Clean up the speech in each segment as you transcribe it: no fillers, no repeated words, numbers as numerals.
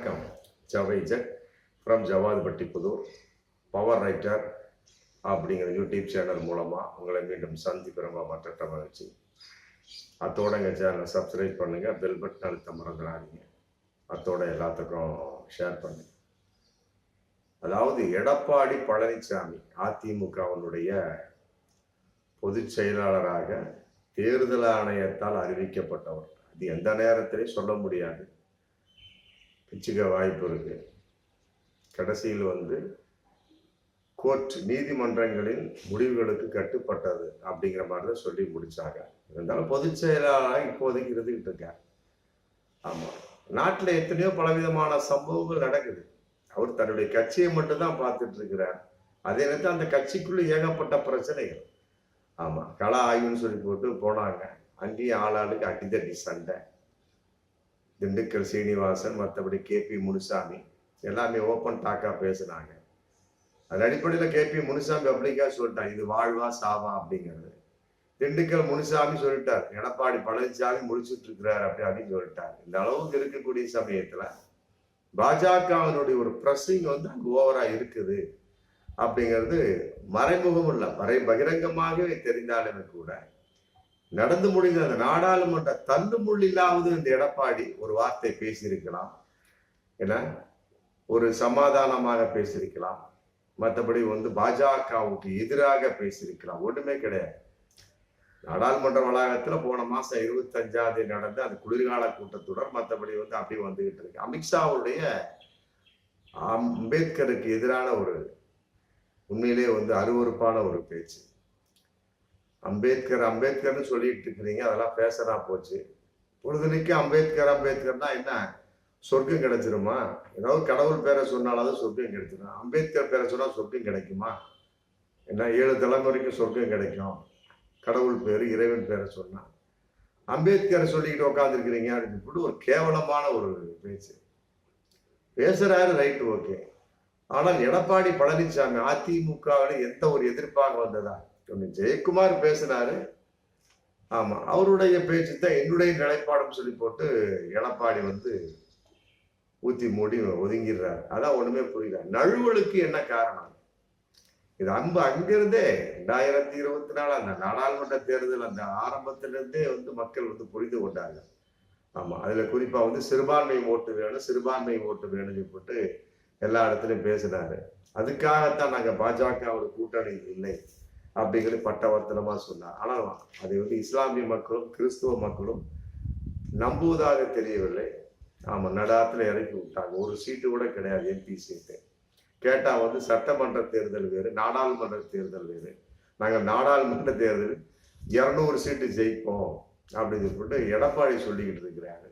வணக்கம். ஜவைஜக் from Javadupatti Pudur power writer அப்படிங்கிற YouTube channel மூலமாக உங்களை மீண்டும் சந்திக்கிறவங்க மற்ற மகிழ்ச்சி. அத்தோட எங்கள் சேனலை சப்ஸ்கிரைப் பண்ணுங்கள், பெல் பட்டன் அழுத்த மறந்துடாதீங்க. அத்தோட எல்லாத்துக்கும் ஷேர் பண்ணுங்க. அதாவது எடப்பாடி பழனிசாமி அதிமுகவினுடைய பொதுச் செயலாளராக தேர்தல் ஆணையத்தால் அறிவிக்கப்பட்டவர். அது எந்த நேரத்திலையும் சொல்ல முடியாது, பிச்சுக்க வாய்ப்பு இருக்கு. கடைசியில் கோர்ட் நீதிமன்றங்களின் முடிவுகளுக்கு கட்டுப்பட்டது அப்படிங்கிற மாதிரி தான் சொல்லி முடிச்சாங்க. இருந்தாலும் பொதுச் செயலாளராக இப்போதைக்கு இருந்துகிட்டு இருக்கார். ஆமா, நாட்டில் எத்தனையோ பலவிதமான சம்பவங்கள் நடக்குது. அவர் தன்னுடைய கட்சியை மட்டும்தான் பார்த்துட்டு இருக்கிறார். அதே நேரத்தில் அந்த கட்சிக்குள்ள ஏகப்பட்ட பிரச்சனைகள். ஆமா, கள ஆய்வுன்னு சொல்லி போட்டு போனாங்க. அங்கேயும் ஆளாளுக்கு அடிதடி சண்டை. திண்டுக்கல் சீனிவாசன், மற்றபடி கேபி முனுசாமி எல்லாமே ஓப்பன் டாக்கா பேசினாங்க. அது அடிப்படையில் கேபி முனுசாமி பப்ளிக்கா சொல்லிட்டார், இது வாழ்வா சாவா அப்படிங்கிறது. திண்டுக்கல் முனுசாமி சொல்லிட்டார், எடப்பாடி பழனிசாமி முடிச்சுட்டு இருக்கிறார் அப்படின்னு சொல்லிட்டார். இந்த அளவுக்கு இருக்கக்கூடிய சமயத்துல பாஜகவினுடைய ஒரு பிரஸிங் அங்கு ஓவரா இருக்குது அப்படிங்கிறது மறைமுகம் இல்லை, பகிரங்கமாகவே தெரிந்தாலுமே கூட நடந்து முடிந்த அந்த நாடாளுமன்ற தள்ளுமுள்ளிலாவது இந்த எடப்பாடி ஒரு வார்த்தை பேசியிருக்கலாம், ஏன்னா ஒரு சமாதானமாக பேசியிருக்கலாம், மற்றபடி பாஜகவுக்கு எதிராக பேசியிருக்கலாம். ஒண்ணுமே கிடையாது. நாடாளுமன்ற வளாகத்துல போன மாசம் 25ஆம் தேதி நடந்த அந்த குளிர்கால கூட்டத்தொடர், மற்றபடி அப்படி வந்துகிட்டு இருக்கு. அமித்ஷாவுடைய அம்பேத்கருக்கு எதிரான ஒரு உண்மையிலே அருவருப்பான ஒரு பேச்சு. அம்பேத்கர்னு சொல்லிட்டு இருக்கிறீங்க, அதெல்லாம் பேசறா போச்சு. பொழுதுனைக்கு அம்பேத்கர்னா என்ன சொர்க்கம் கிடைச்சிருமா? ஏதாவது கடவுள் பேரை சொன்னாலும் சொர்க்கம் கிடைச்சிடும். அம்பேத்கர் பேரை சொன்னா சொர்க்கம் கிடைக்குமா? என்ன 7 தலைமுறைக்கு சொர்க்கம் கிடைக்கும் கடவுள் பேரு இறைவன் பேரை சொன்னா? அம்பேத்கரை சொல்லிக்கிட்டு உட்காந்துருக்கிறீங்க அப்படின்னு ஒரு கேவலமான ஒரு பேச்சு பேசுறாரு. Right, okay. ஆனால் எடப்பாடி பழனிசாமி அதிமுகவில் எந்த ஒரு எதிர்ப்பாக வந்ததா? ஜெயக்குமார் பேசினாரு. ஆமா, அவருடைய பேச்சு தான் என்னுடைய நிலைப்பாடுன்னு சொல்லி போட்டு எடப்பாடி ஊத்தி மூடி ஒதுங்கிடுறாரு. அதான் ஒண்ணுமே புரியல. நழுவலுக்கு என்ன காரணம்? இது அங்கிருந்தே 2024 அந்த நாடாளுமன்ற தேர்தல் அந்த ஆரம்பத்திலிருந்தே மக்கள் புரிந்து கொண்டாங்க. ஆமா, அதுல குறிப்பா சிறுபான்மை ஓட்டு வேணும்னு போட்டு எல்லா இடத்துலயும் பேசினாரு. அதுக்காகத்தான் நாங்க பாஜக ஒரு கூட்டணி இல்லை அப்படிங்கிறது பட்டவர்த்தனமா சொன்னார். ஆனால் அதை இஸ்லாமிய மக்களும் கிறிஸ்துவ மக்களும் நம்புவதாக தெரியவில்லை. ஆமா, நடாத்துல இறக்கி விட்டாங்க. ஒரு சீட்டு கூட கிடையாது, எம்பி சீட்டு. கேட்டா சட்டமன்ற தேர்தல் வேறு, நாடாளுமன்ற தேர்தல் வேறு. நாங்கள் நாடாளுமன்ற தேர்தல் 200 சீட்டு ஜெயிப்போம் அப்படின்னு சொல்லிட்டு எடப்பாடி சொல்லிக்கிட்டு இருக்கிறாரு.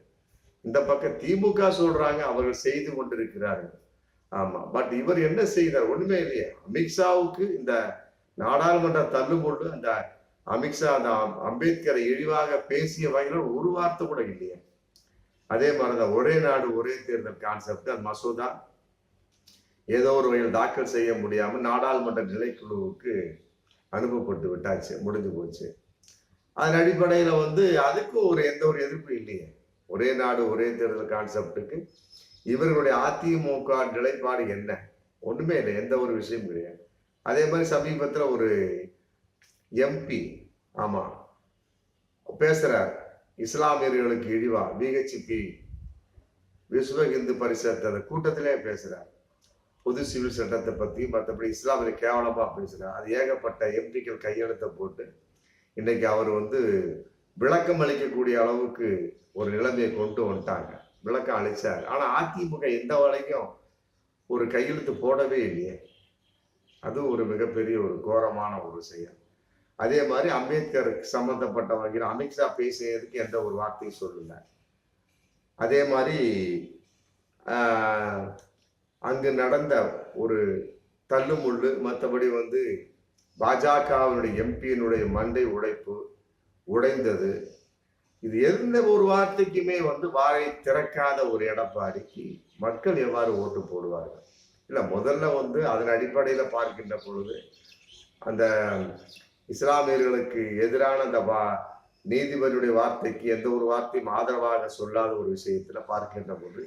இந்த பக்கம் திமுக சொல்றாங்க, அவர்கள் செய்து கொண்டிருக்கிறார்கள். ஆமா, பட் இவர் என்ன செய்தார்? ஒண்ணுமே இல்லையே. அமித்ஷாவுக்கு இந்த நாடாளுமன்ற தள்ளுமுள்ளு அந்த அமித்ஷா அந்த அம்பேத்கரை இழிவாக பேசிய வகையில் ஒரு வார்த்தை கூட இல்லையே. அதே மாதிரிதான் ஒரே நாடு ஒரே தேர்தல் கான்செப்ட் அந்த மசோதா ஏதோ ஒரு வகையில் தாக்கல் செய்ய முடியாம நாடாளுமன்ற நிலைக்குழுவுக்கு அனுப்பப்பட்டு விட்டாச்சு, முடிஞ்சு போச்சு. அதன் அடிப்படையில அதுக்கும் எந்த ஒரு எதிர்ப்பு இல்லையே. ஒரே நாடு ஒரே தேர்தல் கான்செப்டுக்கு இவர்களுடைய அதிமுக நிலைப்பாடு என்ன? ஒண்ணுமே இல்லை, எந்த ஒரு விஷயம் கிடையாது. அதே மாதிரி சமீபத்துல ஒரு எம்பி ஆமா பேசுறார், இஸ்லாமியர்களுக்கு இழிவா விஹெச்பி விஸ்வ இந்து பரிஷத் அந்த கூட்டத்திலே பேசுறார். பொது சிவில் சட்டத்தை பத்தி மற்றபடி இஸ்லாமிய கேவலமா பேசுறார். அது ஏகப்பட்ட எம்பிக்கள் கையெழுத்த போட்டு இன்னைக்கு அவர் விளக்கம் அளிக்கக்கூடிய அளவுக்கு ஒரு நிலைமையை கொண்டு வந்துட்டாங்க. விளக்கம் அளிச்சார். ஆனா அதிமுக எந்த வரைக்கும் ஒரு கையெழுத்து போடவே இல்லையே. அது ஒரு மிகப்பெரிய ஒரு கோரமான ஒரு செயல். அதே மாதிரி அம்பேத்கருக்கு சம்பந்தப்பட்ட வகையில் அமித்ஷா பேசியதுக்கு எந்த ஒரு வார்த்தையும் சொல்லல. அதே மாதிரி அங்கு நடந்த ஒரு தள்ளுமுள்ளு, மற்றபடி பாஜகவினுடைய எம்பியினுடைய மண்டை உடைந்தது. இது எந்த ஒரு வார்த்தைக்குமே வாயை திறக்காத ஒரு எடப்பாடிக்கு மக்கள் எவ்வாறு ஓட்டு போடுவார்கள்? இல்ல, முதல்ல அதன் அடிப்படையில பார்க்கின்ற பொழுது அந்த இஸ்லாமியர்களுக்கு எதிரான அந்த நீதிபதியுடைய வார்த்தைக்கு எந்த ஒரு வார்த்தையும் ஆதரவாக சொல்லாத ஒரு விஷயத்துல பார்க்கின்ற போது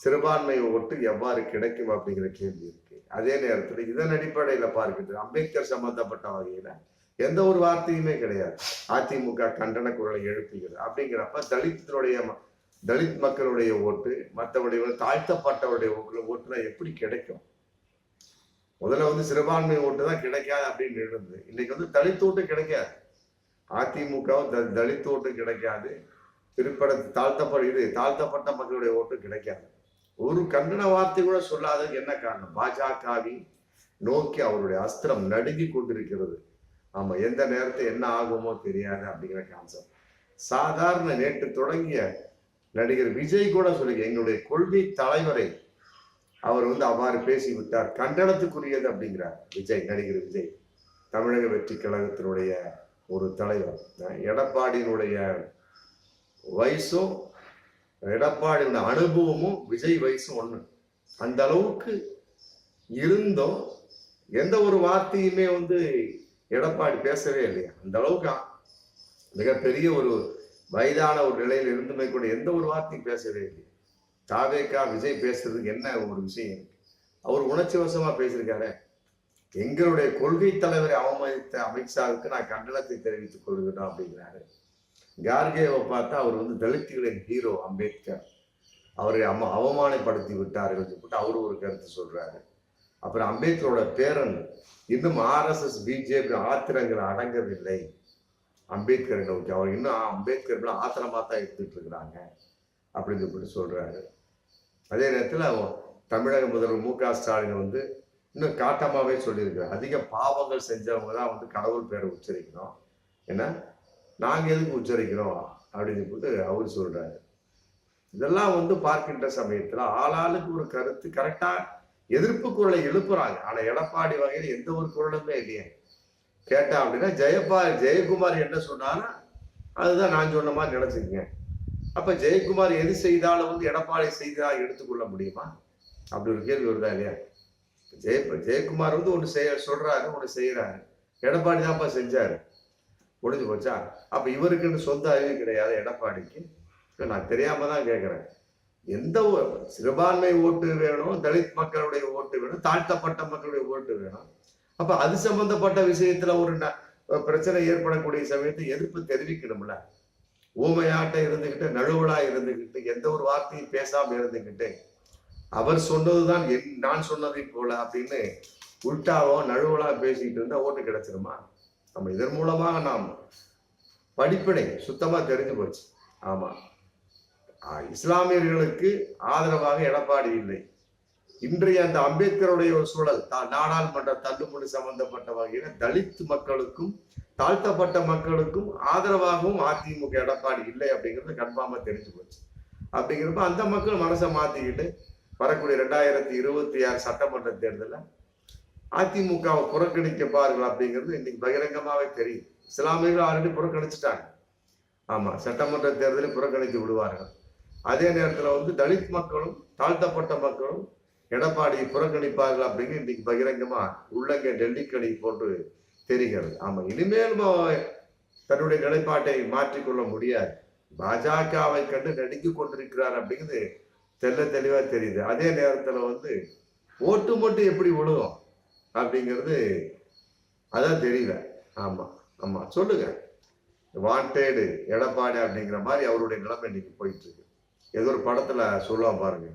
சிறுபான்மை ஓட்டு எவ்வாறு கிடைக்கும் அப்படிங்கிற கேள்வி இருக்கு. அதே நேரத்தில் இதன் அடிப்படையில பார்க்கின்ற அம்பேத்கர் சம்பந்தப்பட்ட வகையில எந்த ஒரு வார்த்தையுமே கிடையாது. அதிமுக கண்டன குரலை எழுப்புகிறது அப்படிங்கிறப்ப தலித் மக்களுடைய ஓட்டு, மற்றவருடைய தாழ்த்தப்பட்டவருடைய ஓட்டுல எப்படி கிடைக்கும்? முதல்ல வந்து சிறுபான்மை ஓட்டு தான் கிடைக்காது அப்படின்னு இருந்தது. இன்னைக்கு வந்து தலித் ஓட்டு கிடைக்காது. அதிமுகவும் தலித் ஓட்டு கிடைக்காது. தாழ்த்தப்பட்ட மக்களுடைய ஓட்டு கிடைக்காது. ஒரு கண்டன வார்த்தை கூட சொல்லாத என்ன காரணம்? பாஜகவை நோக்கி அவருடைய அஸ்திரம் நடுங்கி கொண்டிருக்கிறது. ஆமா, எந்த நேரத்தை என்ன ஆகுமோ தெரியாது அப்படிங்கிற கான்செப்ட். சாதாரண நேற்று தொடங்கிய நடிகர் விஜய் கூட சொல்லி எங்களுடைய கொள்கை தலைவரை அவர் வந்து அவ்வாறு பேசிவிட்டார், கண்டனத்துக்குரியது அப்படிங்கிறார் நடிகர் விஜய். தமிழக வெற்றி கழகத்தினுடைய ஒரு தலைவர். எடப்பாடியினுடைய வயசும் எடப்பாடியுடைய அனுபவமும் விஜய் வயசும் ஒண்ணு. அந்த அளவுக்கு இருந்தும் எந்த ஒரு வார்த்தையுமே வந்து எடப்பாடி பேசவே இல்லையா? அந்த அளவுக்கு மிகப்பெரிய ஒரு வயதான ஒரு நிலையில் இருந்துமே கூட எந்த ஒரு வார்த்தையும் பேசவே இல்லை. தாவேக்கா விஜய் பேசுறதுக்கு என்ன ஒரு விஷயம் இருக்கு? அவர் உணர்ச்சி வசமா பேசியிருக்காரு. எங்களுடைய கொள்கை தலைவரை அவமதித்த அமித்ஷாவுக்கு நான் கண்டனத்தை தெரிவித்துக் கொள்கிறோம் அப்படிங்கிறாரு. கார்கேவை பார்த்தா அவர் வந்து தலித்துகளின் ஹீரோ அம்பேத்கர், அவரை அவமானப்படுத்தி விட்டார்கள் சொல்லிட்டு அவரு ஒரு கருத்து சொல்றாரு. அப்புறம் அம்பேத்கரோட பேரன் இன்னும் RSS பிஜேபி ஆத்திரங்கள் அடங்கவில்லை அம்பேத்கரை நோக்கி. அவர் இன்னும் அம்பேத்கர் ஆத்திரமா தான் எடுத்துட்டு இருக்கிறாங்க அப்படின்னு சொல்லிட்டு சொல்றாரு. அதே நேரத்தில் தமிழக முதல்வர் MK ஸ்டாலின் வந்து இன்னும் காட்டமாவே சொல்லியிருக்கிறார், அதிக பாவங்கள் செஞ்சவங்க தான் வந்து கடவுள் பேரை உச்சரிக்கணும், ஏன்னா நாங்க எதுக்கு உச்சரிக்கிறோம் அப்படின்னு சொல்லிட்டு அவர் சொல்றாரு. இதெல்லாம் வந்து பார்க்கின்ற சமயத்துல ஆளாளுக்கு ஒரு கருத்து கரெக்டா எதிர்ப்பு குரலை எழுப்புறாங்க. ஆனா எடப்பாடி வகையில் எந்த ஒரு குரலுமே இல்லையே. கேட்டா அப்படின்னா ஜெயக்குமார் என்ன சொன்னாலும் அதுதான் நான் சொன்ன மாதிரி நினைச்சுக்கங்க. அப்ப ஜெயக்குமார் எது செய்தாலும் வந்து எடப்பாடி செய்தா எடுத்துக்கொள்ள முடியுமா? அப்படி ஒரு கேள்வி வருதா இல்லையா? ஜெயக்குமார் வந்து ஒண்ணு சொல்றாரு, ஒண்ணு செய்யறாரு. எடப்பாடி தான்ப்பா செஞ்சாரு, முடிஞ்சு போச்சா? அப்ப இவருக்குன்னு சொந்த அறிவு கிடையாது எடப்பாடிக்கு? நான் தெரியாம தான் கேட்கிறேன். எந்த சிறுபான்மை ஓட்டு வேணும், தலித் மக்களுடைய ஓட்டு வேணும், தாழ்த்தப்பட்ட மக்களுடைய ஓட்டு வேணும். அப்ப அது சம்பந்தப்பட்ட விஷயத்துல ஒரு பிரச்சனை ஏற்படக்கூடிய சமயத்தை எதிர்ப்பு தெரிவிக்கணும்ல. ஊமையாட்ட இருந்துகிட்டு, நழுவலா இருந்துகிட்டு, எந்த ஒரு வார்த்தையும் பேசாம இருந்துகிட்டு, அவர் சொன்னதுதான் நான் சொன்னதை போல அப்படின்னு உள்டாவோ நழுவலா பேசிக்கிட்டு இருந்தா ஓட்டு கிடைச்சிருமா? நம்ம இதன் மூலமாக நாம் படிப்பினை சுத்தமா தெரிஞ்சு போச்சு. ஆமா, இஸ்லாமியர்களுக்கு ஆதரவாக எடப்பாடி இல்லை. இன்றைய அந்த அம்பேத்கருடைய ஒரு சூழல் நாடாளுமன்ற தள்ளுமுடி சம்பந்தப்பட்ட வகையில தலித் மக்களுக்கும் தாழ்த்தப்பட்ட மக்களுக்கும் ஆதரவாகவும் அதிமுக எடப்பாடி இல்லை அப்படிங்கிறது கன்ஃபார்மா தெரிஞ்சு போச்சு. அப்படிங்கிறப்ப அந்த மக்கள் மனசை மாத்திக்கிட்டு வரக்கூடிய 2026 சட்டமன்ற தேர்தலில் அதிமுகவை புறக்கணிக்கப்பார்கள் அப்படிங்கிறது இன்னைக்கு பகிரங்கமாவே தெரியும். இஸ்லாமியர்கள் ஆல்ரெடி புறக்கணிச்சுட்டாங்க. ஆமா, சட்டமன்ற தேர்தலில் புறக்கணித்து விடுவார்கள். அதே நேரத்தில் வந்து தலித் மக்களும் தாழ்த்தப்பட்ட மக்களும் எடப்பாடியை புறக்கணிப்பார்கள் அப்படிங்கிற இன்னைக்கு பகிரங்கமா உள்ளங்க டெல்லிக்கணி போன்று தெரிகிறது. ஆமா, இனிமேல் தன்னுடைய நிலைப்பாட்டை மாற்றிக்கொள்ள முடியாது. பாஜகவை கண்டு நடுங்கிக் கொண்டிருக்கிறார் அப்படிங்கிறது தெளிவா தெரியுது. அதே நேரத்துல வந்து ஓட்டு மட்டும் எப்படி விழுகும் அப்படிங்கிறது அதான் தெரியல. ஆமா ஆமா, சொல்லுங்க. வாண்டேடு எடப்பாடி அப்படிங்கிற மாதிரி அவருடைய நிலைமை இன்னைக்கு போயிட்டு இருக்கு. ஏதோ ஒரு படத்துல சொல்லுவான் பாருங்க,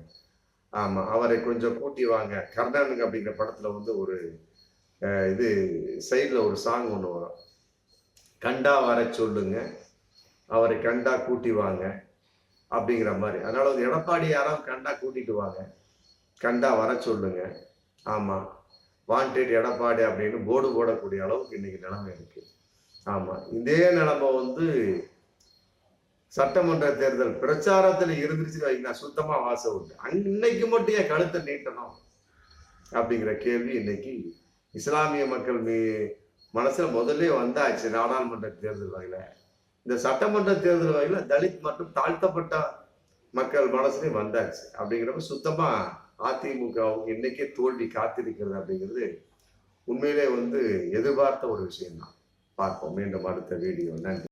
ஆமா, அவரை கொஞ்சம் கூட்டி வாங்க. கர்ணனுக்கு அப்படிங்கிற படத்துல வந்து ஒரு இது சைட்ல ஒரு சாங் ஒண்ணு வரும், கண்டா வர சொல்லுங்க, அவரை கண்டா கூட்டி வாங்க அப்படிங்கிற மாதிரி. அதனால வந்து எடப்பாடி யாராவது கண்டா கூட்டிட்டு வாங்க, கண்டா வர சொல்லுங்க. ஆமா, வாண்டட் எடப்பாடி அப்படின்னு போர்டு போடக்கூடிய அளவுக்கு இன்னைக்கு நிலைமை இருக்கு. ஆமா, இதே நிலைமை வந்து சட்டமன்ற தேர்தல் பிரச்சாரத்துல இருந்துருச்சுன்னு வைங்க, சுத்தமா வாசம் உண்டு. அன்னைக்கு மட்டும் என் கழுத்தை நீட்டணும் அப்படிங்கிற கேள்வி இன்னைக்கு இஸ்லாமிய மக்கள் மனசுல முதல்ல வந்தாச்சு. நாடாளுமன்ற தேர்தல் வகையில, இந்த சட்டமன்ற தேர்தல் வகையில தலித் மற்றும் தாழ்த்தப்பட்ட மக்கள் மனசுலயும் வந்தாச்சு. அப்படிங்கிறப்ப சுத்தமா அதிமுக இன்னைக்கே தோல்வி காத்திருக்கிறது அப்படிங்கிறது உண்மையிலே வந்து எதிர்பார்த்த ஒரு விஷயம் தான். பார்ப்போம் மீண்டும் அடுத்த வீடியோ. நன்றி.